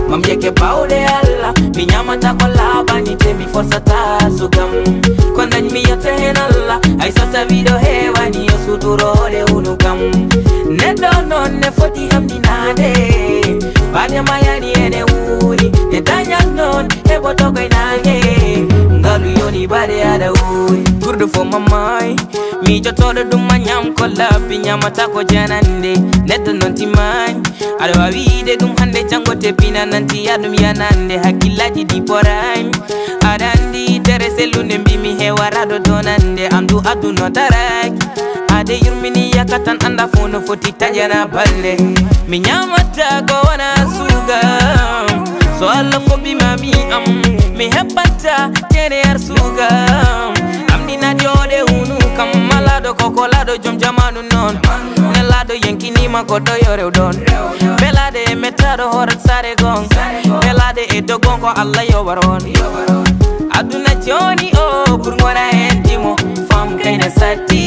mam yeke bawde alla mi nyamata ko labani te mi forsata sugam ko dañ mi yotte hen alla ay sota video hewani yo suturode unukam neddo non ne foti hamdinade banya mayani ene wuri e danyal non e botokoy nange ngalu yoni bare ada wuri kurdu fo mamay mi jotodo dum manyam ko labbi nyamata ko janande neddo non timani ada wawide dum hande jangote pina nanti yadum yanande hakilaji di porañ adandi tere selunde mbimi hewarado donande andu adu no tarak ade yurmini yakatan anda fono foti tajana balle mi nyamata ko wana suga so alla fo bi mami mi hebata tere ar suga amdina jode hunu kam malado kokolado jom jamanu non nelado yenkini makodo yore don belade metado horat sare gong belade e dogon ko alla yo waron aduna joni o pour ngona endimo fam kayna sati